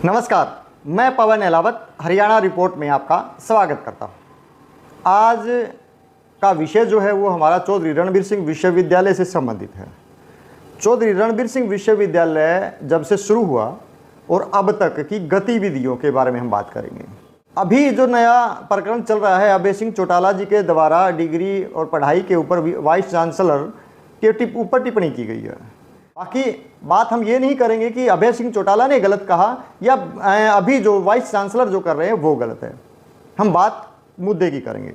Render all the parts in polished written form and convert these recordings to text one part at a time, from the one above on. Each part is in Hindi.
नमस्कार, मैं पवन अहलावत हरियाणा रिपोर्ट में आपका स्वागत करता हूँ। आज का विषय जो है वो हमारा चौधरी रणबीर सिंह विश्वविद्यालय से संबंधित है। चौधरी रणबीर सिंह विश्वविद्यालय जब से शुरू हुआ और अब तक की गतिविधियों के बारे में हम बात करेंगे। अभी जो नया प्रकरण चल रहा है, अभय सिंह चौटाला जी के द्वारा डिग्री और पढ़ाई के ऊपर वाइस चांसलर के ऊपर टिप्पणी की गई है। बाकी बात हम ये नहीं करेंगे कि अभय सिंह चौटाला ने गलत कहा या अभी जो वाइस चांसलर जो कर रहे हैं वो गलत है। हम बात मुद्दे की करेंगे।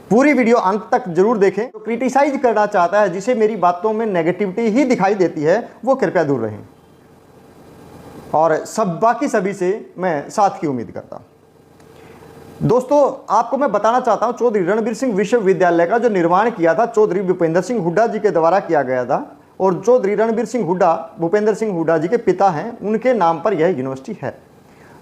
पूरी वीडियो अंत तक जरूर देखें। तो क्रिटिसाइज करना चाहता है, जिसे मेरी बातों में नेगेटिविटी ही दिखाई देती है, वो कृपया दूर रहें और बाकी सभी से मैं साथ की उम्मीद करता हूं। दोस्तों, आपको मैं बताना चाहता हूं, चौधरी रणबीर सिंह विश्वविद्यालय का जो निर्माण किया था चौधरी भूपेंद्र सिंह हुड्डा जी के द्वारा किया गया था और चौधरी रणबीर सिंह हुड्डा भूपेंद्र सिंह हुड्डा जी के पिता हैं, उनके नाम पर यह यूनिवर्सिटी है।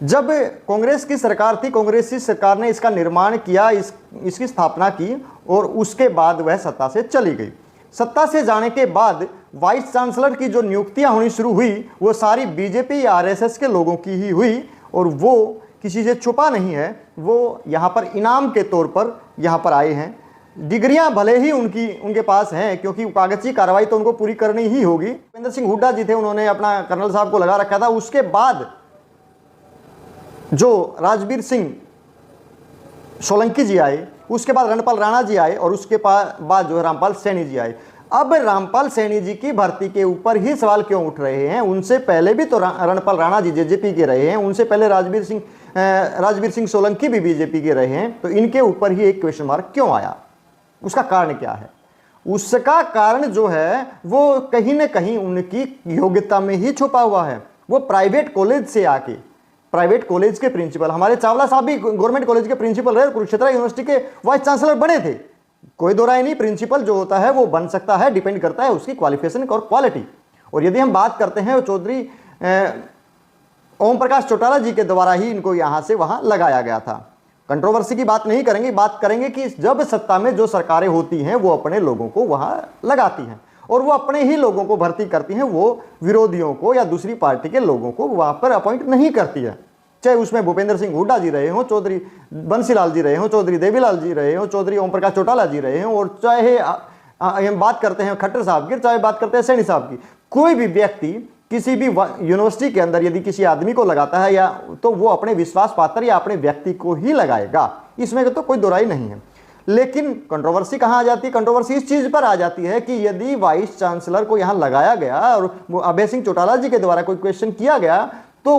जब कांग्रेस की सरकार थी, कांग्रेसी सरकार ने इसका निर्माण किया, इसकी स्थापना की और उसके बाद वह सत्ता से चली गई। सत्ता से जाने के बाद वाइस चांसलर की जो नियुक्तियां होनी शुरू हुई वो सारी बीजेपी या आरएसएस के लोगों की ही हुई और वो किसी से छुपा नहीं है। वो यहाँ पर इनाम के तौर पर यहाँ पर आए हैं। डिग्रियां भले ही उनके पास हैं, क्योंकि कागजी कार्रवाई तो उनको पूरी करनी ही होगी। भूपेंद्र सिंह हुड्डा जी थे, उन्होंने अपना कर्नल साहब को लगा रखा था। उसके बाद जो राजवीर सिंह सोलंकी जी आए, उसके बाद रणपाल राणा जी आए और उसके बाद जो है रामपाल सैनी जी आए। अब रामपाल सैनी जी की भर्ती के ऊपर ही सवाल क्यों उठ रहे हैं? उनसे पहले भी तो रणपाल राणा जी जेजेपी के रहे हैं, उनसे पहले राजवीर सिंह सोलंकी भी बीजेपी के रहे हैं, तो इनके ऊपर ही एक क्वेश्चन मार्क क्यों आया? उसका कारण क्या है? उसका कारण जो है वो कहीं ना कहीं उनकी योग्यता में ही छुपा हुआ है। वो प्राइवेट कॉलेज से आके, प्राइवेट कॉलेज के प्रिंसिपल, हमारे चावला साहब भी गवर्नमेंट कॉलेज के प्रिंसिपल रहे, कुरुक्षेत्र यूनिवर्सिटी के वाइस चांसलर बने थे। कोई दो राय नहीं, प्रिंसिपल जो होता है वो बन सकता है, डिपेंड करता है उसकी क्वालिफिकेशन और क्वालिटी। और यदि हम बात करते हैं चौधरी ओम प्रकाश चौटाला जी के द्वारा ही इनको यहां से वहां लगाया गया था। कंट्रोवर्सी की बात नहीं करेंगे, बात करेंगे कि जब सत्ता में जो सरकारें होती हैं वो अपने लोगों को वहां लगाती हैं और वो अपने ही लोगों को भर्ती करती हैं, वो विरोधियों को या दूसरी पार्टी के लोगों को वहां पर अपॉइंट नहीं करती है। चाहे उसमें भूपेंद्र सिंह हुड्डा जी रहे हों, चौधरी बंसीलाल जी रहे हों, चौधरी देवीलाल जी रहे हों, चौधरी ओम प्रकाश चौटाला जी रहे हों, और चाहे हम बात करते हैं खट्टर साहब की, चाहे बात करते हैं सैनी साहब की, कोई भी व्यक्ति किसी भी यूनिवर्सिटी के अंदर यदि किसी आदमी को लगाता है या तो वो अपने विश्वास पात्र या अपने व्यक्ति को ही लगाएगा, इसमें तो कोई दोराई नहीं है। लेकिन कंट्रोवर्सी कहाँ आ जाती है? कंट्रोवर्सी इस चीज पर आ जाती है कि यदि वाइस चांसलर को यहाँ लगाया गया और अभय सिंह चौटाला जी के द्वारा कोई क्वेश्चन किया गया तो